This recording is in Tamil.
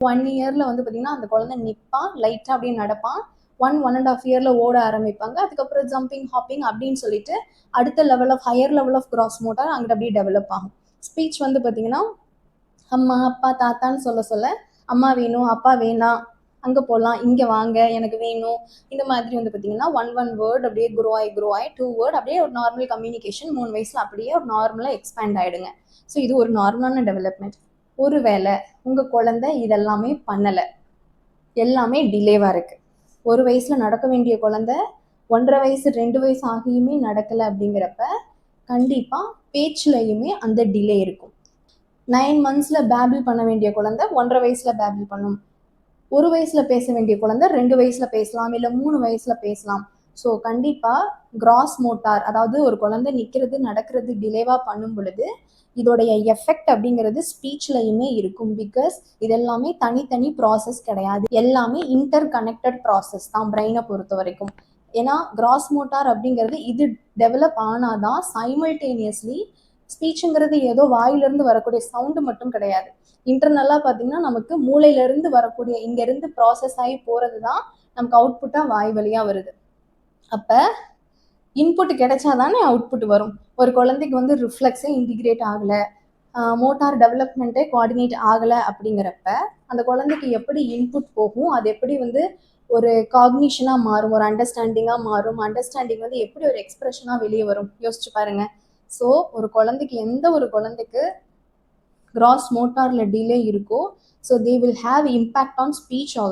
1 இயர்ல வந்து பார்த்தீங்கன்னா அந்த குழந்தை நிற்பான், லைட்டாக அப்படியே நடப்பான். 1.5 இயர்ல ஓட ஆரம்பிப்பாங்க. அதுக்கப்புறம் ஜம்பிங், ஹாப்பிங் அப்படின்னு சொல்லிட்டு அடுத்த level of higher level of gross motor அங்கிட்டு அப்படியே டெவலப் ஆகும். ஸ்பீச் வந்து பார்த்தீங்கன்னா அம்மா, அப்பா, தாத்தான்னு சொல்ல சொல்ல அம்மா வேணும், அப்பா வேணாம், அங்கே போகலாம், இங்கே வாங்க, எனக்கு வேணும். இந்த மாதிரி வந்து பார்த்தீங்கன்னா ஒன் வேர்ட் அப்படியே க்ரோ ஆகி 2 வேர்ட் அப்படியே ஒரு நார்மல் கம்யூனிகேஷன் 3 வயசில் அப்படியே ஒரு நார்மலாக எக்ஸ்பேண்ட் ஆகிடுங்க. ஸோ இது ஒரு நார்மலான டெவலப்மெண்ட். ஒரு வேளை உங்கள் குழந்தை இதெல்லாமே பண்ணலை, எல்லாமே டிலேவாக இருக்குது. 1 வயசில் நடக்க வேண்டிய குழந்தை 1.5 வயசு 2 வயசு ஆகியுமே நடக்கலை அப்படிங்கிறப்ப கண்டிப்பாக பேச்சுலையுமே அந்த டிலே இருக்கும். 9 மந்த்ஸில் பேபிள் பண்ண வேண்டிய குழந்தை 1.5 வயசில் பேபிள் பண்ணும். 1 வயசில் பேச வேண்டிய குழந்தை 2 வயசில் பேசலாம், இல்லை 3 வயசில் பேசலாம். ஸோ கண்டிப்பாக கிராஸ் மோட்டார், அதாவது ஒரு குழந்தை நிற்கிறது நடக்கிறது டிலேவாக பண்ணும் பொழுது இதோடைய எஃபெக்ட் அப்படிங்கிறது ஸ்பீச்லையுமே இருக்கும். பிகாஸ் இதெல்லாமே தனித்தனி ப்ராசஸ் கிடையாது, எல்லாமே இன்டர் கனெக்டட் ப்ராசஸ் தான் பிரெயினை பொறுத்த வரைக்கும். ஏன்னா கிராஸ் மோட்டார் அப்படிங்கிறது இது டெவலப் ஆனாதான் சைமல்டேனியஸ்லி ஸ்பீச்சுங்கிறது ஏதோ வாயிலிருந்து வரக்கூடிய சவுண்டு மட்டும் கிடையாது. இன்டர்னலாக பார்த்தீங்கன்னா நமக்கு மூளையிலேருந்து வரக்கூடிய இங்கேருந்து ப்ராசஸ் ஆகி போகிறது தான் நமக்கு அவுட்புட்டாக வாய் வழியாக வருது. அப்போ இன்புட் கிடைச்சா தானே அவுட்புட் வரும். ஒரு குழந்தைக்கு வந்து ரிஃப்ளெக்ஸே இன்டிகிரேட் ஆகலை, மோட்டார் டெவலப்மெண்ட்டே கோஆர்டினேட் ஆகலை அப்படிங்கிறப்ப அந்த குழந்தைக்கு எப்படி இன்புட் போகும், அது எப்படி வந்து ஒரு காக்னிஷனாக மாறும், ஒரு அண்டர்ஸ்டாண்டிங்காக மாறும், அண்டர்ஸ்டாண்டிங் வந்து எப்படி ஒரு எக்ஸ்பிரஷனாக வெளியே வரும், யோசிச்சு பாருங்க. ஸோ ஒரு குழந்தைக்கு எந்த ஒரு குழந்தைக்கு கிராஸ் மோட்டாரில் டிலே இருக்கோ, so they will have impact on speech also.